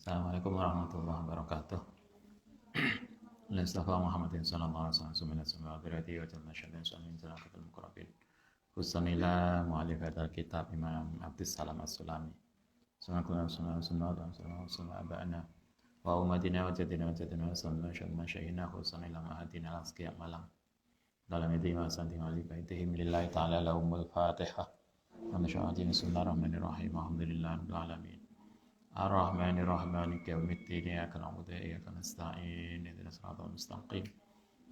Assalamualaikum warahmatullahi wabarakatuh. Mustafa Muhammadin sallallahu alaihi wasallam sumina sama berati wa jalla syaddan samin zalakatul muqarrabin. Husanila mu'alif hadal kitab Imam Abdus Salam As-Sulami. Sallallahu abana wa umadina wa jadina wa jadina wa sallallahu syaddan syahina husanila ma'adina al-asqiyat malam. Dalam itu wa santing ali baitihim lillahi ta'ala lahumul fatihah. Wa nasya'atin bismillahirrahmanirrahim. Alhamdulillahirabbil alamin. Ar-Rahmanir-Rahim Maliki yaumiddin Iyyaka na'budu wa iyyaka nasta'in ihdinas siratal mustaqim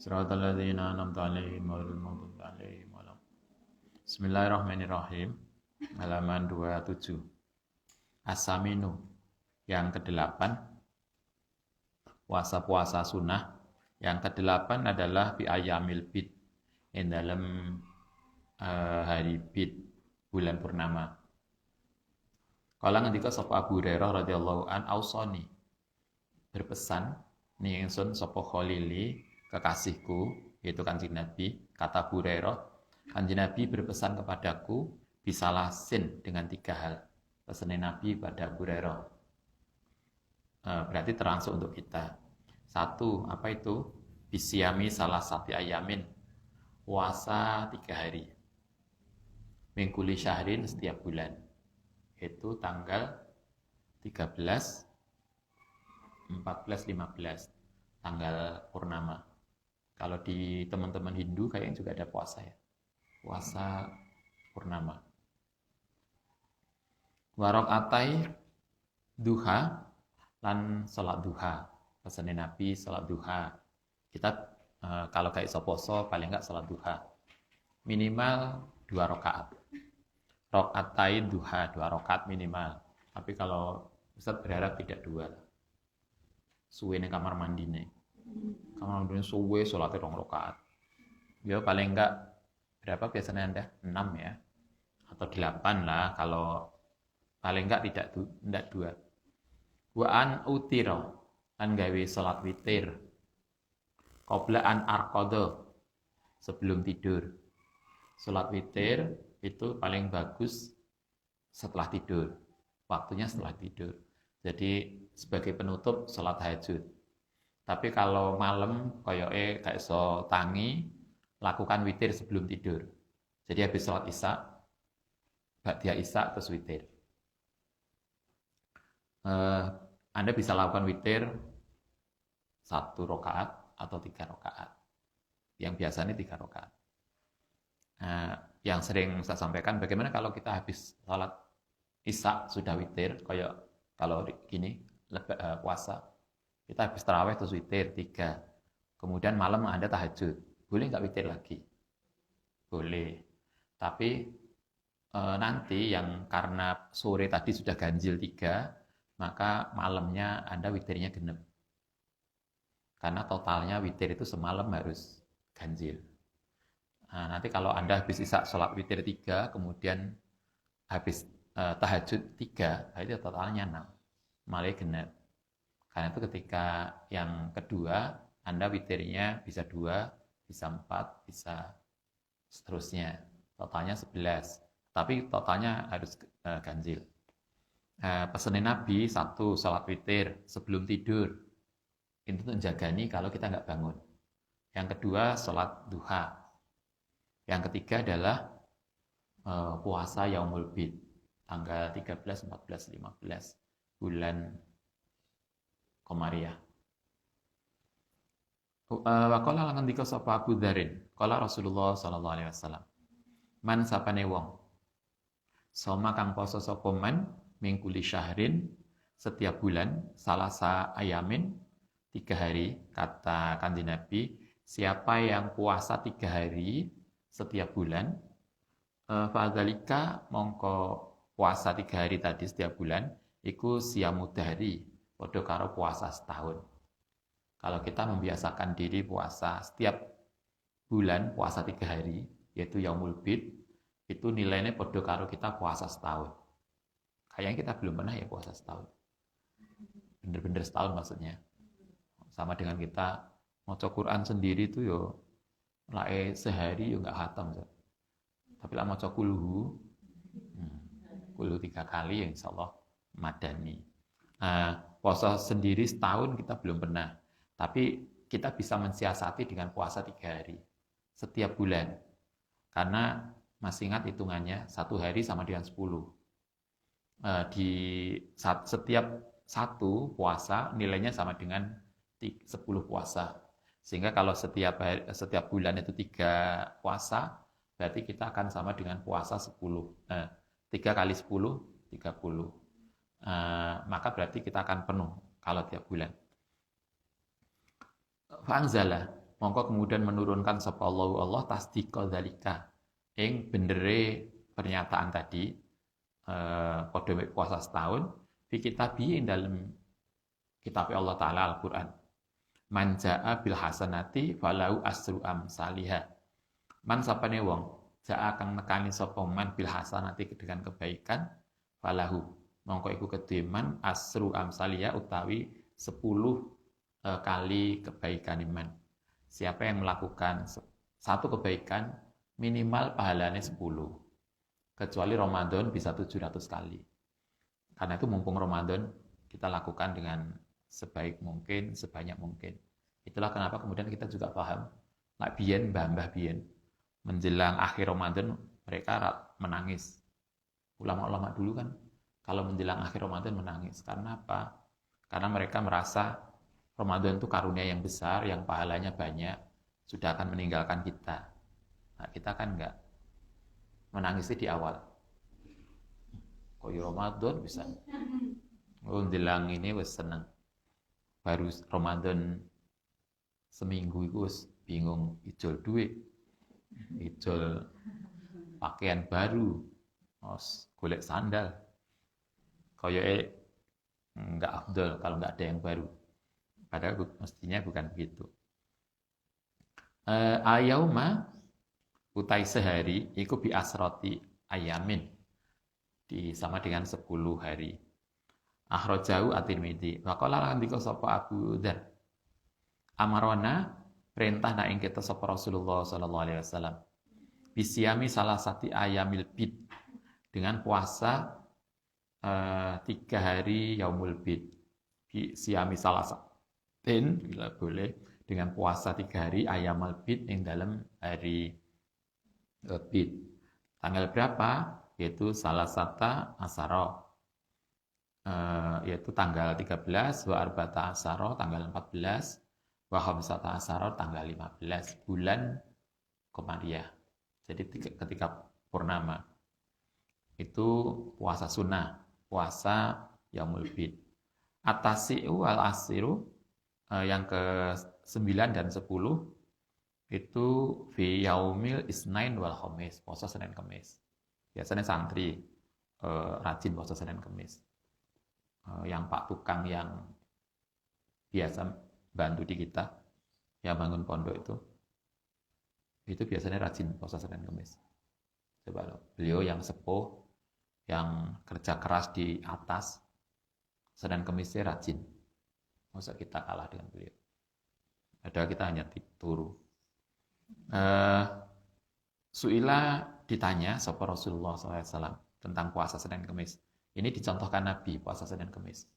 siratal ladzina an'amta 'alaihim ghairil maghdubi 'alaihim waladdallin. Bismillahirrahmanirrahim. Halaman 27. As-Saminu yang ke-8. Puasa-puasa sunnah yang ke-8 adalah bi ayyamil bid, yang dalam hari bid, bulan purnama. Kala ngendika sapa Abu Hurairah radhiyallahu an ausoni, berpesan ni ingsun sapa khalili kekasihku, yaitu Kanjeng Nabi. Kata Abu Hurairah, Kanjeng Nabi berpesan kepadaku bisalasin, dengan 3 hal. Pesanan Nabi pada Abu Hurairah berarti termasuk untuk kita. 1, apa itu? Bisyami salasati ayamin, puasa 3 hari. Mingkuli syahrin, setiap bulan. Itu tanggal 13, 14, 15, tanggal purnama. Kalau di teman-teman Hindu kayaknya juga ada puasa ya, puasa purnama. Warokaatai duha lan salat duha. Pesan Nabi salat duha. Kita kalau kayak poso paling enggak salat duha minimal 2 rakaat. Rokaatai duha, 2 rakaat minimal. Tapi kalau Ustaz berharap tidak 2. Suwe ning kamar mandi nih. Kamar mandi suwe salatnya 2 rakaat. Ya paling enggak berapa biasanya Anda? 6 ya. Atau 8 lah kalau paling enggak tidak 2. Wa an utira, an gawe salat witir. Qabla an arqada, sebelum tidur. Salat witir itu paling bagus setelah tidur. Waktunya setelah tidur. Jadi sebagai penutup salat tahajud. Tapi kalau malam koyoke gak iso tangi, lakukan witir sebelum tidur. Jadi habis salat Isya, ba'da Isya terus witir. Anda bisa lakukan witir 1 rakaat atau 3 rakaat. Yang biasanya 3 rakaat. Yang sering saya sampaikan, bagaimana kalau kita habis salat Isya sudah witir, kayak kalau gini puasa, kita habis tarawih terus witir 3, kemudian malam Anda tahajud, boleh nggak witir lagi? Boleh, tapi nanti yang karena sore tadi sudah ganjil 3, maka malamnya Anda witirnya genep, karena totalnya witir itu semalam harus ganjil. Nah, nanti kalau Anda habis Isya sholat witir 3, kemudian habis tahajud 3, berarti totalnya 6, malah genap. Karena itu ketika yang kedua, Anda witirnya bisa 2, bisa 4, bisa seterusnya. Totalnya 11, tapi totalnya harus ganjil. Pesanan Nabi 1, sholat witir sebelum tidur. Itu untuk menjagani kalau kita nggak bangun. Yang kedua, sholat duha. Yang ketiga adalah puasa Yaumul Bid, tanggal 13, 14, 15 bulan Komariah. Wa qala lan ngendika sapa Abu Dzarin, qala Rasulullah sallallahu alaihi wasallam, man sapane wong soma kang poso sapa man mingkuli syahrin, setiap bulan salasa ayamin, 3 hari, kata Kanjeng Nabi, siapa yang puasa 3 hari setiap bulan, fa'adzalika mongko puasa 3 hari tadi setiap bulan, iku siyamudhari, padha karo puasa setahun. Kalau kita membiasakan diri puasa setiap bulan, puasa 3 hari, yaitu Yaumul Bid, itu nilainya padha karo kita puasa setahun. Kayaknya kita belum pernah ya puasa setahun. Bener-bener setahun maksudnya. Sama dengan kita maca Quran sendiri itu yo lae sehari yo enggak khatam. Tapi lah maca kulhu 3 kali ya insyaallah madani. Puasa sendiri setahun kita belum pernah. Tapi kita bisa mensiasati dengan puasa 3 hari setiap bulan. Karena masih ingat hitungannya, 1 hari sama dengan 10. Di setiap satu puasa nilainya sama dengan 10 puasa. Sehingga kalau setiap bulan itu 3 puasa, berarti kita akan sama dengan puasa 10. 3 kali 10, 30. Maka berarti kita akan penuh kalau tiap bulan. Fa'anzala, mongko kemudian menurunkan sapa Allah tasdiqa dzalika ing bendere pernyataan tadi, kode puasa setahun fi kitabi dalam kitab Allah Ta'ala Al-Quran. Man ja'a bil hasanati falau asru amsalihah. Man sapane wong ja'a kang nekani sapa man bil hasanati dengan kebaikan falahu mongko iku kedue man asru amsalihah utawi 10 kali kebaikan iman. Siapa yang melakukan satu kebaikan minimal pahalanya 10. Kecuali Ramadan bisa 700 kali. Karena itu mumpung Ramadan kita lakukan dengan sebaik mungkin, sebanyak mungkin. Itulah kenapa kemudian kita juga paham, Mbah Biyen, menjelang akhir Ramadan mereka menangis. Ulama-ulama dulu kan kalau menjelang akhir Ramadan menangis. Karena apa? Karena mereka merasa Ramadan itu karunia yang besar, yang pahalanya banyak, sudah akan meninggalkan kita. Nah, kita kan enggak. Menangisnya di awal. Kok Ramadan bisa? Menjelang ini wis seneng. Baru Ramadan seminggu itu bingung ijol duit, ijol pakaian baru, golek sandal. Koyoke enggak afdol kalau enggak ada yang baru. Padahal mestinya bukan begitu. Ayauma utai sehari iku bi asroti ayamin sama dengan 10 hari. Akhrajahu at-Tirmidzi. Wa qala lan dika sapa Abu Dzar. Amarona perintah nak ing kita sapa Rasulullah sallallahu alaihi wasallam. Bisyami salah satu ayamil bid dengan puasa 3 hari yaumul bid. Bisyami salah satin bila boleh dengan puasa 3 hari ayamul bid yang dalam hari bid. Tanggal berapa? Yaitu salah satu asaro. Yaitu tanggal 13, wa arba'ata asaro tanggal 14, wa khamsata asaro tanggal 15 bulan Qamariyah. Jadi ketika purnama itu puasa sunnah, puasa yaumul bid. Atasi'u wal asiru yang ke-9 dan 10 itu fi yaumil isnain wal khamis, puasa Senin Kamis. Biasanya santri rajin puasa Senin Kamis. Yang Pak Tukang yang biasa bantu di kita, yang bangun pondok itu biasanya rajin puasa Senin Kamis. Coba loh, beliau yang sepuh, yang kerja keras di atas, Senin Kamisnya rajin. Masa kita kalah dengan beliau? Padahal kita hanya turu. Su'ila ditanya sapa Rasulullah SAW tentang puasa Senin Kamis. Ini dicontohkan Nabi puasa Senin Kamis.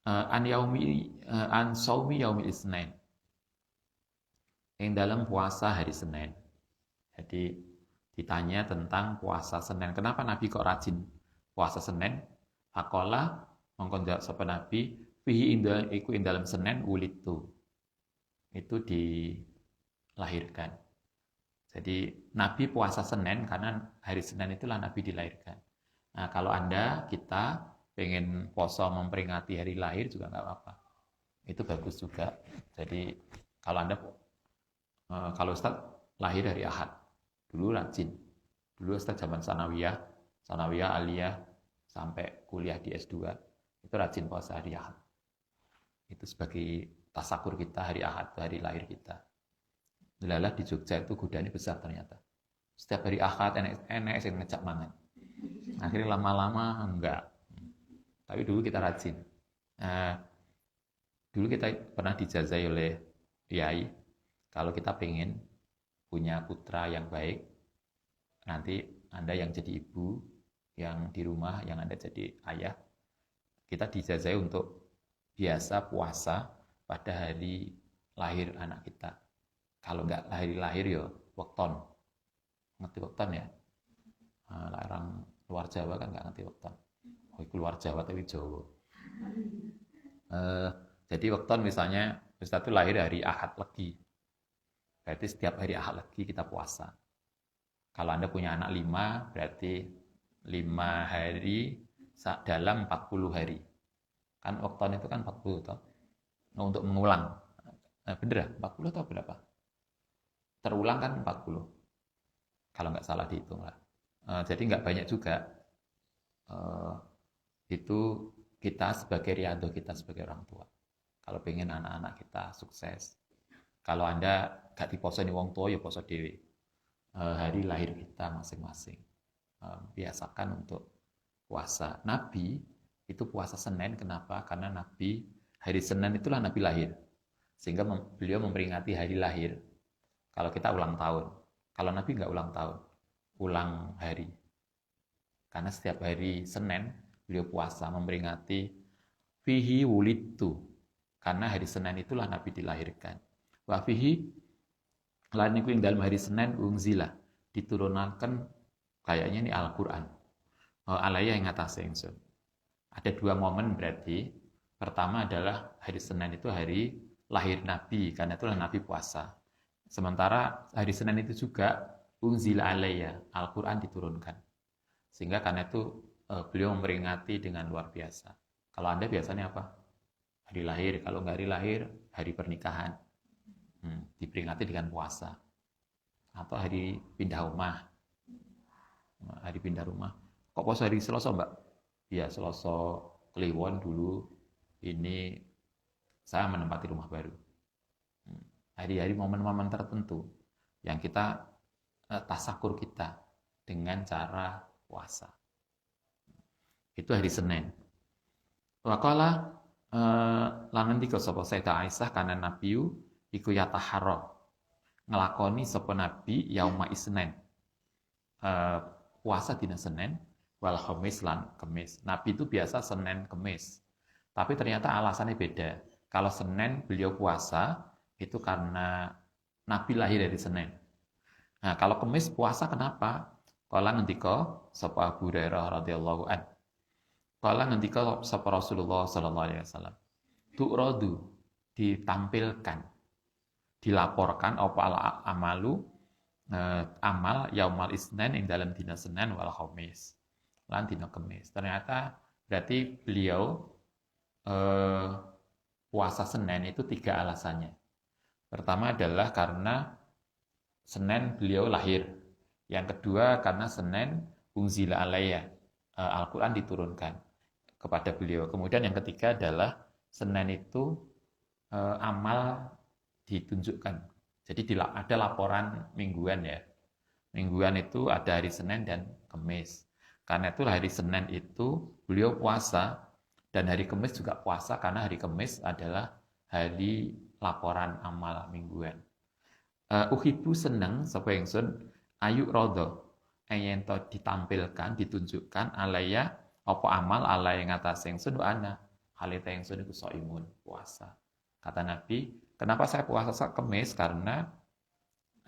An saumi yaumil isnain. Yang dalam puasa hari Senin. Jadi ditanya tentang puasa Senin. Kenapa Nabi kok rajin puasa Senin? Faqala mongkon jawab sapa Nabi, fihi iku ing dalam Senin ulitu. Itu dilahirkan. Jadi Nabi puasa Senin karena hari Senin itulah Nabi dilahirkan. Nah, kalau kita pengen poso memperingati hari lahir juga nggak apa-apa. Itu bagus juga. Jadi kalau Ustaz lahir hari Ahad, dulu rajin. Dulu Ustaz zaman sanawiyah, aliyah, sampai kuliah di S2, itu rajin puasa hari Ahad. Itu sebagai tasakur kita hari Ahad, hari lahir kita. Delalah di Jogja itu godaan besar ternyata. Setiap hari Ahad enek yang ngejak mangan. Akhirnya lama-lama enggak. Tapi dulu kita rajin. Dulu kita pernah dijazai oleh Yai, kalau kita pengen punya putra yang baik, nanti Anda yang jadi ibu, yang di rumah, yang Anda jadi ayah, Kita dijazahi untuk biasa puasa pada hari lahir anak kita. Kalau nggak lahir ya wekton. Ngerti wekton ya? Orang luar Jawa kan nggak ngerti wekton. Oh, itu luar Jawa tapi Jawa. Jadi wekton misalnya Ustaz itu lahir hari Ahad Legi. Berarti setiap hari Ahad Legi kita puasa. Kalau Anda punya anak 5, berarti 5 hari dalam 40 hari. Kan wekton itu kan 40 toh. Nah, untuk mengulang. Bener ya? 40 atau berapa? Terulang kan 40. Kalau nggak salah dihitung lah. Jadi nggak banyak juga. Itu kita sebagai riado, kita sebagai orang tua. Kalau pengen anak-anak kita sukses. Kalau Anda gak diposo nih wong tua, ya poso dewe. Hari lahir kita masing-masing. Biasakan untuk puasa. Nabi itu puasa Senin, kenapa? Karena Nabi, hari Senin itulah Nabi lahir. Sehingga beliau memperingati hari lahir. Kalau kita ulang tahun. Kalau Nabi nggak ulang tahun, ulang hari. Karena setiap hari Senin, beliau puasa memperingati fihi wulidtu. Karena hari Senin itulah Nabi dilahirkan. Wa fihi lan niku ing dalam hari Senin unzila diturunkan kayaknya ini Al-Qur'an. Alaya yang ngatasi ingsun. Ada 2 momen berarti. Pertama adalah hari Senin itu hari lahir Nabi, karena itulah Nabi puasa. Sementara hari Senin itu juga unzila alaya, Al-Qur'an diturunkan. Sehingga karena itu beliau memperingati dengan luar biasa. Kalau Anda biasanya apa? Hari lahir. Kalau nggak hari lahir, hari pernikahan. Diperingati dengan puasa. Atau hari pindah rumah. Hari pindah rumah. Kok puasa hari Selasa, Mbak? Ya, Selasa Kliwon dulu. Ini saya menempati rumah baru. Hari-hari momen-momen tertentu yang kita tasakur kita dengan cara puasa. Itu hari Senin. Waqala lan ngendika sapa Sayyidah Aisyah kana nabiyu iku yataharra nglakoni sapa nabi yauma Isnin. Puasa dina Senin wal khamis lan Kamis. Nabi itu biasa Senin Kamis. Tapi ternyata alasannya beda. Kalau Senin beliau puasa itu karena Nabi lahir dari Senin. Nah, kalau Kamis puasa kenapa? Kala ngendika sapa Abu Hurairah radhiyallahu an. Kala ngendika sapa Rasulullah sallallahu alaihi wasallam. Tu'radu ditampilkan, dilaporkan apa amalu amal yaumal Isnin ing dalam dina Senin wal Khamis. Lan dina Kamis. Ternyata berarti beliau puasa Senin itu 3 alasannya. Pertama adalah karena Senin beliau lahir. Yang kedua karena Senin unzila alaiya, Al-Quran diturunkan kepada beliau. Kemudian yang ketiga adalah Senin itu amal ditunjukkan. Jadi ada laporan mingguan ya. Mingguan itu ada hari Senin dan Kamis. Karena itu hari Senin itu beliau puasa. Dan hari Kamis juga puasa karena hari Kamis adalah hari laporan amal mingguan. Uhibu seneng sapa ingsun ayu rodo yen to ditampilkan, ditunjukkan alaya apa amal alaya ngatas ingsun ana halita ingsun iku shaimun puasa. Kata Nabi, kenapa saya puasa Kamis? Karena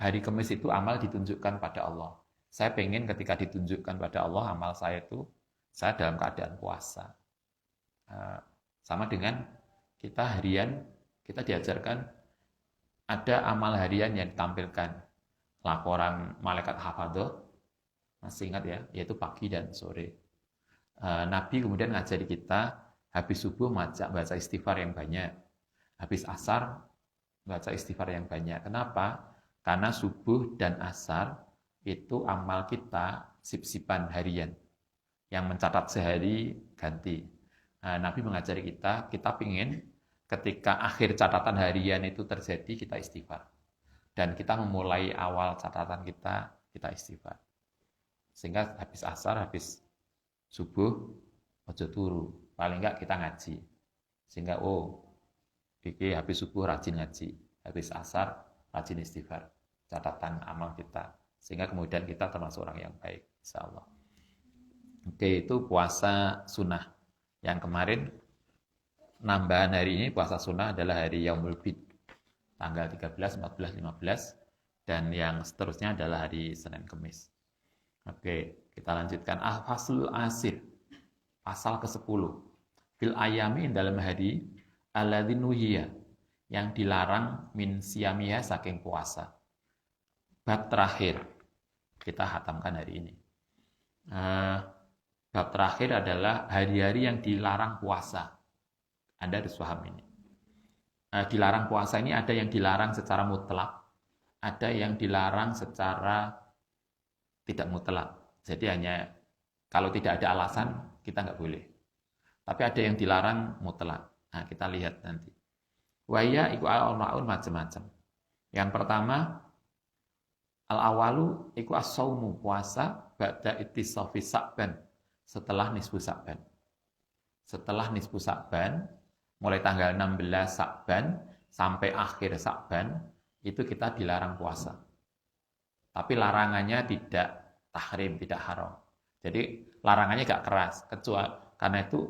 hari Kamis itu amal ditunjukkan pada Allah. Saya pengen ketika ditunjukkan pada Allah amal saya itu saya dalam keadaan puasa. Sama dengan kita harian, kita diajarkan ada amal harian yang ditampilkan. Laporan malaikat hafadhah, masih ingat ya, yaitu pagi dan sore. Nabi kemudian ngajari kita, habis subuh baca istighfar yang banyak. Habis asar, baca istighfar yang banyak. Kenapa? Karena subuh dan asar itu amal kita sip-sipan harian. Yang mencatat sehari ganti. Nabi mengajari kita ingin ketika akhir catatan harian itu terjadi, kita istighfar. Dan kita memulai awal catatan kita istighfar. Sehingga habis asar, habis subuh, ojo turu. Paling enggak kita ngaji. Sehingga, iki habis subuh rajin ngaji. Habis asar, rajin istighfar. Catatan amal kita. Sehingga kemudian kita termasuk orang yang baik. Insya Allah. Oke, itu puasa sunnah. Yang kemarin nambahan hari ini puasa sunnah adalah hari Yaumul Bid, tanggal 13, 14, 15, dan yang seterusnya adalah hari Senin Kemis. Oke, kita lanjutkan. Faslul asir, pasal ke-10. Fil ayami dalam hari alladzi nuhiya, yang dilarang min siyamiha saking puasa. Bab terakhir kita hatamkan hari ini. Bab terakhir adalah hari-hari yang dilarang puasa. Anda harus paham ini. Dilarang puasa ini ada yang dilarang secara mutlak, ada yang dilarang secara tidak mutlak. Jadi hanya kalau tidak ada alasan kita nggak boleh. Tapi ada yang dilarang mutlak. Nah, kita lihat nanti. Waya iku al-maun macam-macam. Yang pertama, al-awalu iku as-saumu, puasa ba'da ittisafi Sa'ban, setelah nisfu Sa'ban. Setelah nisfu Sa'ban, mulai tanggal 16 Sa'ban sampai akhir Sa'ban, itu kita dilarang puasa. Tapi larangannya tidak tahrim, tidak haram. Jadi larangannya gak keras, kecuali karena itu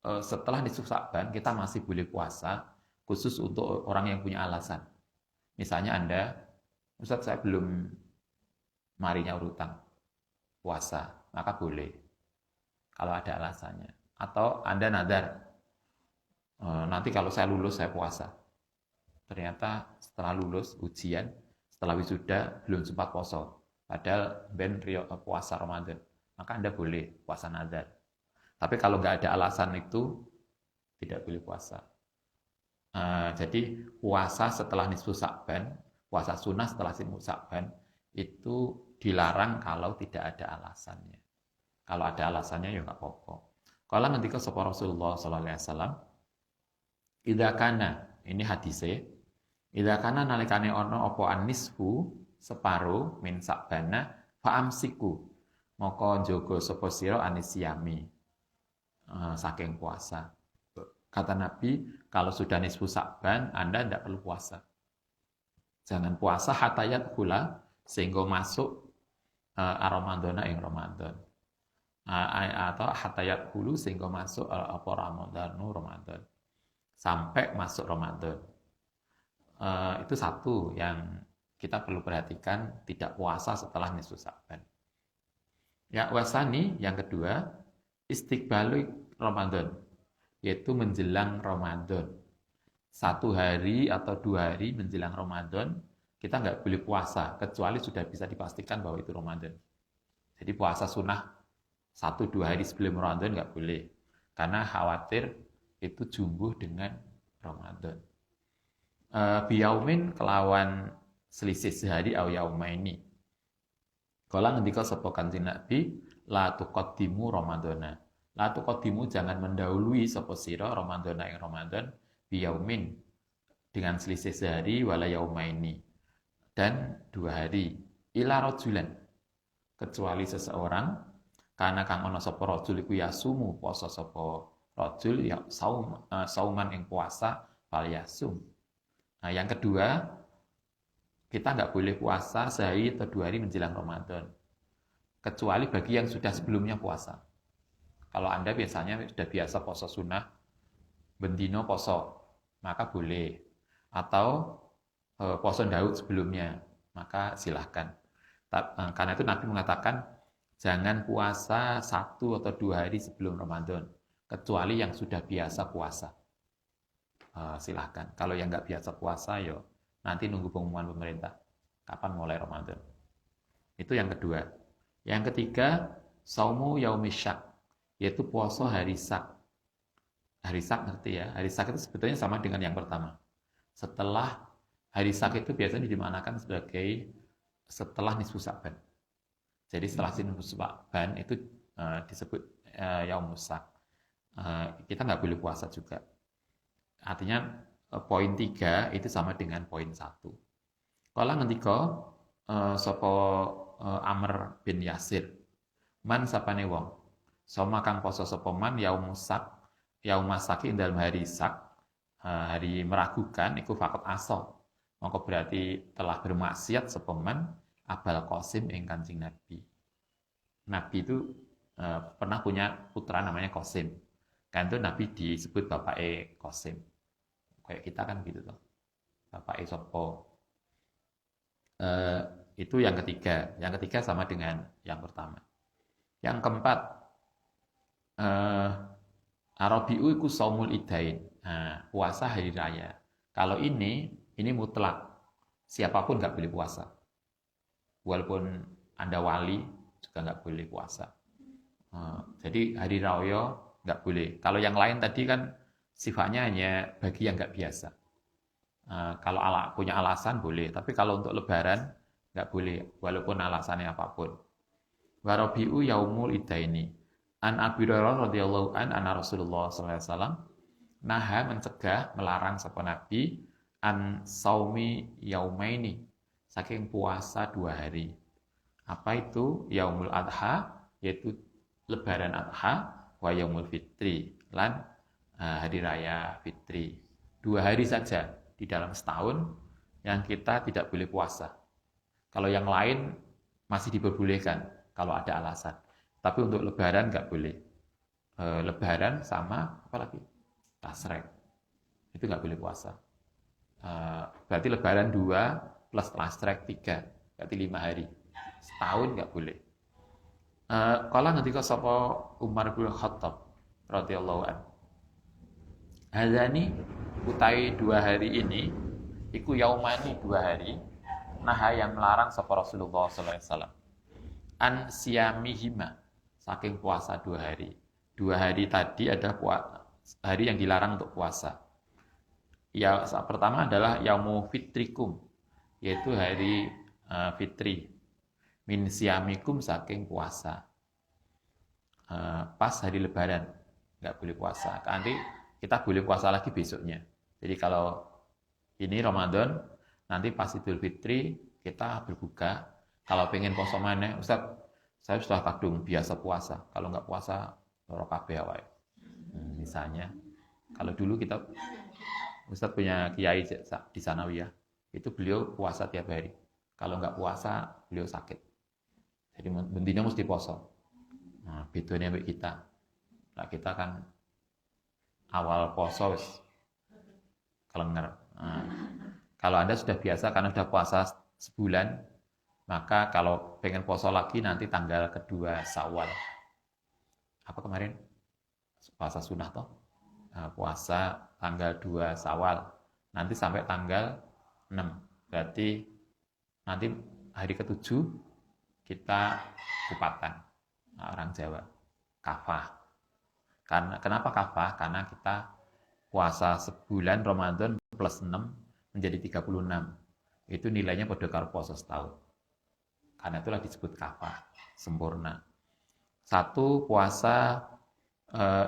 setelah nisfu Sa'ban kita masih boleh puasa, khusus untuk orang yang punya alasan. Misalnya Anda, Ustaz saya belum marinya urutan puasa, maka boleh kalau ada alasannya. Atau Anda nadar, nanti kalau saya lulus saya puasa. Ternyata setelah lulus ujian, setelah wisuda belum sempat poso, padahal ben puasa Ramadan, maka Anda boleh puasa nadar. Tapi kalau nggak ada alasan itu tidak boleh puasa. Jadi puasa setelah nisfu Sa'ban, puasa sunnah setelah nisfu Sa'ban itu dilarang kalau tidak ada alasannya. Kalau ada alasannya ya nggak apa-apa. Kalau nanti ke sapa Rasulullah sallallahu alaihi wasallam, idza kana, ini hadise, idza kana nalikane ana apa anisfu separo min Sa'bana fa amsiku, maka njaga sapa sira anisyami saking puasa. Kata Nabi, kalau sudah nisfu Sa'ban, Anda tidak perlu puasa. Jangan puasa hatayat gula, sehingga masuk Ramadan yang Ramadan. Atau hatayat hulu, sehingga masuk apa Ramadan. Sampai masuk Ramadan. Itu satu yang kita perlu perhatikan, tidak puasa setelah nisfu Sa'ban. Ya, wasani, yang kedua, istiqbalu Ramadan, yaitu menjelang Ramadan. 1 hari atau 2 hari menjelang Ramadan, kita nggak boleh puasa, kecuali sudah bisa dipastikan bahwa itu Ramadan. Jadi puasa sunnah 1-2 hari sebelum Ramadan nggak boleh, karena khawatir itu jumbuh dengan Ramadan. Biyaumin kelawan selisih sehari au yaumaini. Kala ngendika sapa Kanjeng Nabi, la tuqaddimu Ramadana. La tuqaddimu, jangan mendahului sapa sira Ramadan ing Ramadan biyaumin, dengan selisih sehari, wala yaumaini, dan 2 hari, ila rajulan, kecuali seseorang, karena kang ana sapa rajul iku yasumu, poso sapa rajul ya sauman ing puasa fal yasum. Nah, yang kedua, kita nggak boleh puasa sehari atau 2 hari menjelang Ramadan, kecuali bagi yang sudah sebelumnya puasa. Kalau Anda biasanya sudah biasa poso sunnah, bendino poso, maka boleh. Atau poso Daud sebelumnya, maka silahkan. Karena itu Nabi mengatakan, jangan puasa 1 atau 2 hari sebelum Ramadan, kecuali yang sudah biasa puasa. Silahkan. Kalau yang nggak biasa puasa, ya nanti nunggu pengumuman pemerintah, kapan mulai Ramadan. Itu yang kedua. Yang ketiga, saumu yaumisyak, yaitu puasa hari Sak. Hari Sak ngerti ya? Hari Sak itu sebetulnya sama dengan yang pertama. Setelah hari Sak itu biasanya dimanakan sebagai setelah nisfu Sa'ban. Jadi setelah nisfu Sa'ban itu disebut Yaumus Sak. Kita nggak boleh puasa juga. Artinya poin 3 itu sama dengan poin 1. Kalau ngendika sapa Amr bin Yasir, man sapane wong soma kang poso sapa man yaumasaki dalam hari sak, hari meragukan, iku fakot aso, maka berarti telah bermaksiat sapa man Abul Qasim ing Kanjeng Nabi. Nabi itu pernah punya putra namanya Qasim. Kan itu Nabi disebut Bapak Qasim. Kayak kita kan gitu tuh. Bapak Sopo. Itu yang ketiga. Yang ketiga sama dengan yang pertama. Yang keempat, Arabiu iku saumul idain. Nah, puasa hari raya. Kalau ini mutlak. Siapapun nggak boleh puasa. Walaupun Anda wali juga nggak boleh puasa. Jadi hari raya nggak boleh. Kalau yang lain tadi kan sifatnya hanya bagi yang nggak biasa. Kalau punya alasan boleh, tapi kalau untuk lebaran nggak boleh, walaupun alasannya apapun. Warabiu yaumul idaini. An Abi Hurairah radhiyallahu anna Rasulullah sallallahu alaihi wasallam naha mencegah, melarang sapa Nabi an saumi yaumaini, saking puasa 2 hari. Apa itu? Yaumul adha, yaitu lebaran adha, wa yaumul fitri, lan hari raya fitri. 2 hari saja di dalam setahun yang kita tidak boleh puasa. Kalau yang lain masih diperbolehkan kalau ada alasan. Tapi untuk lebaran nggak boleh. Lebaran sama apa lagi? Tasrek. Itu nggak boleh puasa. Berarti lebaran 2 plus tasrek 3. Berarti 5 hari. Setahun nggak boleh. Kala ngendika sapa Umar bin Khattab radhiyallahu anhu. Hadzani utai 2 hari ini iku yaumani 2 hari nah yang melarang sapa Rasulullah sallallahu alaihi wasallam an siyamihima, saking puasa 2 hari. 2 hari tadi ada hari yang dilarang untuk puasa. Ya, pertama adalah yaumu fitrikum, yaitu hari fitri. Min siyamikum, saking puasa. Pas hari lebaran nggak boleh puasa. Nanti kita boleh puasa lagi besoknya. Jadi kalau ini Ramadan, nanti pas Idul Fitri kita berbuka. Kalau pengen poso maneh, Ustaz, saya sudah kadung biasa puasa. Kalau nggak puasa, loro kabeh wae. Misalnya, kalau dulu kita, Ustaz punya kiai di Sanawiyah, itu beliau puasa tiap hari. Kalau nggak puasa, beliau sakit. Jadi bentina mesti poso. Nah, bedanya sama kita. Nah, kita kan awal poso wis kelenger. Nah, kalau Anda sudah biasa karena sudah puasa sebulan, maka kalau pengen poso lagi nanti tanggal kedua Syawal. Apa kemarin? Puasa sunnah toh? Puasa tanggal 2 Syawal. Nanti sampai tanggal 6. Berarti nanti hari ke-7 kita kupatan. Orang Jawa. Kafah. Kenapa kafah? Karena kita puasa sebulan Ramadan plus 6 menjadi 36. Itu nilainya pada karo puasa setahun. Karena itulah disebut kafah, sempurna. 1 puasa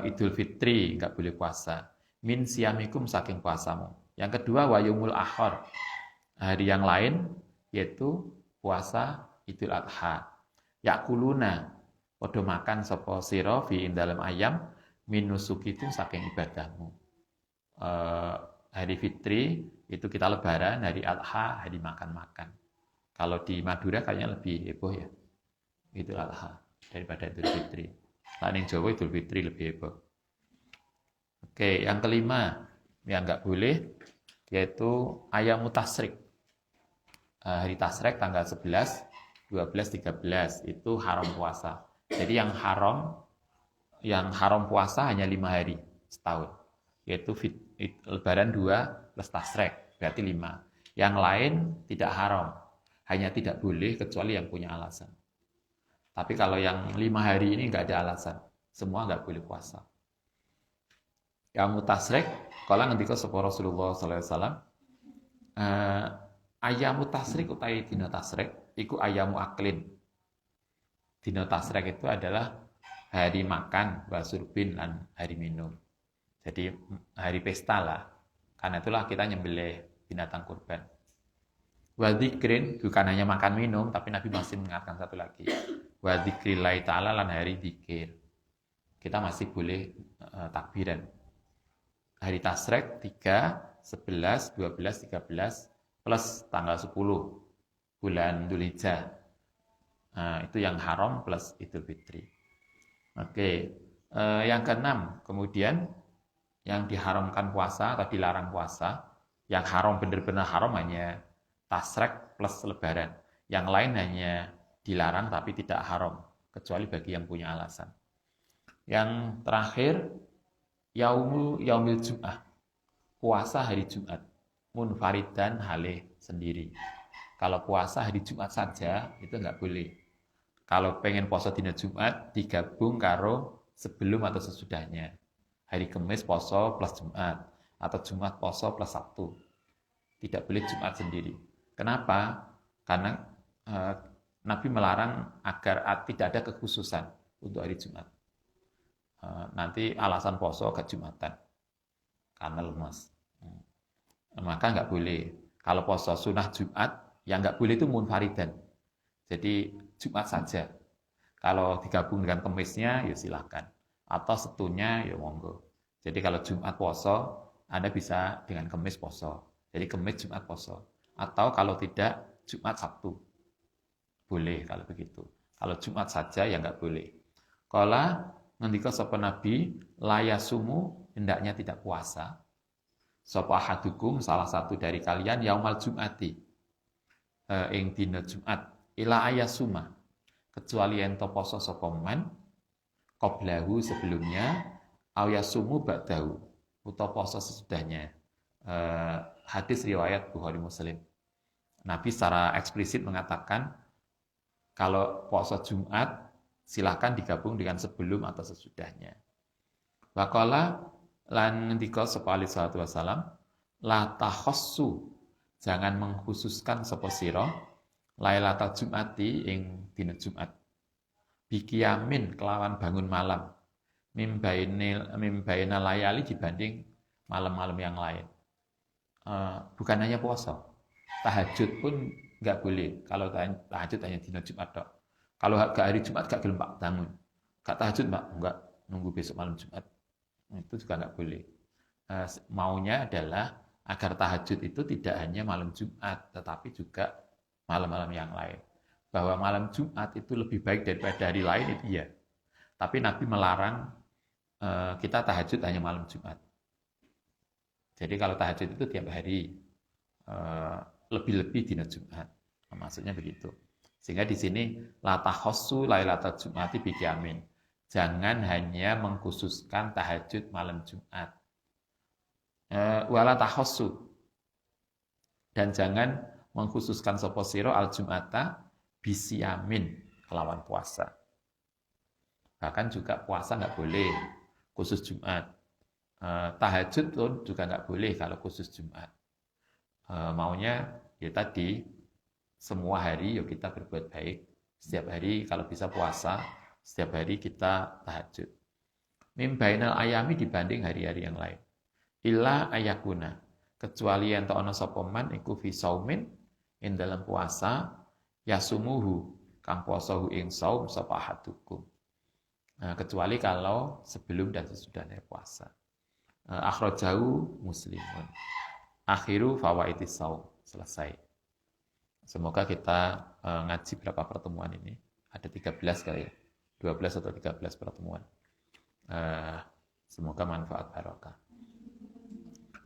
Idul Fitri, nggak boleh puasa. Min siyamikum, saking puasamu. Yang kedua, wayumul akhir, hari yang lain, yaitu puasa Idul Adha. Yakuluna, podo makan sapa sira fi dalam ayam, minusukikum, saking ibadahmu. Hari Fitri, itu kita lebaran, hari Adha, hari makan-makan. Kalau di Madura kayaknya lebih heboh ya, Idul Adha daripada Idul Fitri. Lain yang Jawa Idul Fitri lebih heboh. Oke, yang kelima yang nggak boleh yaitu ayamu tasrik. Hari tasrik tanggal 11, 12, 13 itu haram puasa. Jadi yang haram puasa hanya 5 hari setahun. Yaitu lebaran 2 plus tasrik, berarti 5. Yang lain tidak haram. Hanya tidak boleh kecuali yang punya alasan. Tapi kalau yang 5 hari ini nggak ada alasan, semua nggak boleh puasa. Yang mutasrek, kalau ngendika sapa Rasulullah sallallahu alaihi wasallam, ayamu tasrik utai dina tasrek, iku ayamu aklin. Dina tasrek itu adalah hari makan, wasurbin, dan hari minum. Jadi hari pesta lah. Karena itulah kita nyembelih binatang kurban. Wadzikrin, bukan hanya makan minum, tapi Nabi masih mengingatkan satu lagi. Wadzikrillahi ta'ala, lan hari dzikir. Kita masih boleh takbiran. Hari tasrek 3, 11, 12, 13 plus tanggal 10 bulan Dzulhijjah. Itu yang haram plus Idul Fitri. Oke. Yang keenam, kemudian yang diharamkan puasa atau dilarang puasa, yang haram benar-benar haram hanya tasrek plus lebaran. Yang lain hanya dilarang tapi tidak haram, kecuali bagi yang punya alasan. Yang terakhir, yaumil Jum'ah, puasa hari Jumat, munfaridan halih sendiri. Kalau puasa hari Jumat saja, itu nggak boleh. Kalau pengen poso dina Jumat, digabung karo sebelum atau sesudahnya. Hari Kamis poso plus Jumat, atau Jumat poso plus Sabtu. Tidak boleh Jumat sendiri. Kenapa? Karena Nabi melarang agar tidak ada kekhususan untuk hari Jumat. Nanti alasan poso ke Jumatan, karena lemas. Maka nggak boleh. Kalau poso sunnah Jumat, yang nggak boleh itu munfaridan. Jadi Jumat saja. Kalau digabung dengan Kamisnya, ya silahkan. Atau setunya, ya monggo. Jadi kalau Jumat poso, Anda bisa dengan Kamis poso. Jadi Kamis Jumat poso. Atau kalau tidak, Jumat Sabtu. Boleh kalau begitu. Kalau Jumat saja, ya nggak boleh. Kala ngendika sapa Nabi, layasumu, hendaknya tidak puasa. Sapa ahadukum, salah satu dari kalian, yaumal Jum'ati. Ing dina Jumat. Ila ayasuma, kecuali ento poso sapa man qablahu sebelumnya ayasumu ba'dahu utawa poso sesudahnya. Hadis riwayat Bukhari Muslim. Nabi secara eksplisit mengatakan kalau poso Jumat silahkan digabung dengan sebelum atau sesudahnya. Waqala lan ngendika sapa alaihi salatu wasalam, la takhassu, jangan mengkhususkan sapa sira Lailatul Jum'ati ing dina Jumat. Biqiyamin kelawan bangun malam. Mimbaina layali dibanding malam-malam yang lain. Bukan hanya puasa. Tahajud pun nggak boleh. Kalau tahajud hanya dina Jumat dok. Kalau gak hari Jumat gak gelem Pak bangun. Gak tahajud Pak, enggak nunggu besok malam Jumat. Itu juga nggak boleh. Maunya adalah agar tahajud itu tidak hanya malam Jumat, tetapi juga malam-malam yang lain. Bahwa malam Jumat itu lebih baik daripada hari lain, itu iya. Tapi Nabi melarang kita tahajud hanya malam Jumat. Jadi kalau tahajud itu tiap hari, lebih-lebih dina Jumat. Maksudnya begitu. Sehingga di sini la takhassu lailatul Jum'ati biqiyamin. Jangan hanya mengkhususkan tahajud malam Jumat. Wala takhassu. Dan jangan mengkhususkan sapa sira al-Jum'ata bisiyamin, kelawan puasa. Bahkan juga puasa nggak boleh khusus Jumat. Tahajud pun juga nggak boleh kalau khusus Jumat. Maunya ya tadi semua hari yuk kita berbuat baik. Setiap hari kalau bisa puasa, setiap hari kita tahajud. Mim bainal ayami dibanding hari-hari yang lain. Illa ayakuna, kecuali yang ta'ana sapa man iku fi saumin ing dalam puasa yasumuhu kang posohu ing saum sapa hadukum. Kecuali kalau sebelum dan sesudahnya puasa. Akhrajahu Muslimun. Akhiru fawaitis saum. Selesai. Semoga kita ngaji berapa pertemuan ini. Ada 13 kali ya. 12 atau 13 pertemuan. Semoga manfaat barokah.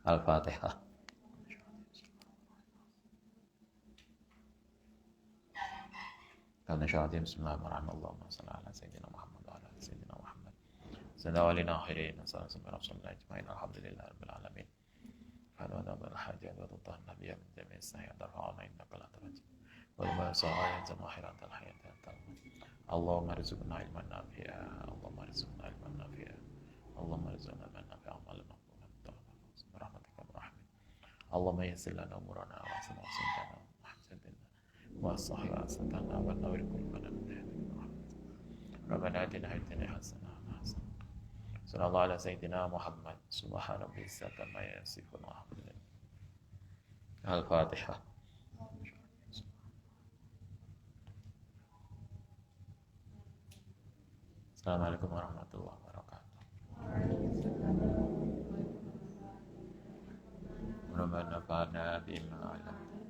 Al-Fatihah. Bismillahirrahmanirrahim. Sallallahu alaihi sayyidina Muhammad wa ala sayyidina Muhammad. Sallallahu alaihi akhirin. Sallallahu alaihi alhamdulillah rabbil alamin. Fa'ala bil hajat wa tutan nabiyyan min jami'is sayyid darfa'ana innaka la tarji. Wa ma sa'ayat zamahirat al-hayat Allahumma rizqna ilman nafi'a. Allahumma rizqna ilman nafi'a. Allahumma rizqna ilman nafi'a. Amalan maqbulan. Rahmatika rahmin. Allahumma yassir lana umurana wa asna sunnana wa ahsanna wa sahih asatana wa nawwir qulubana min hadhihi rahmat. Rabbana atina fid dunya hasanah wa hasanah. Sallallahu ala sayyidina Muhammad. Subhana rabbika kama yasifun wa hamdulillah. Al-Fatihah. Assalamualaikum warahmatullahi wabarakatuh. Rabbana nafa'na bima 'allamtana.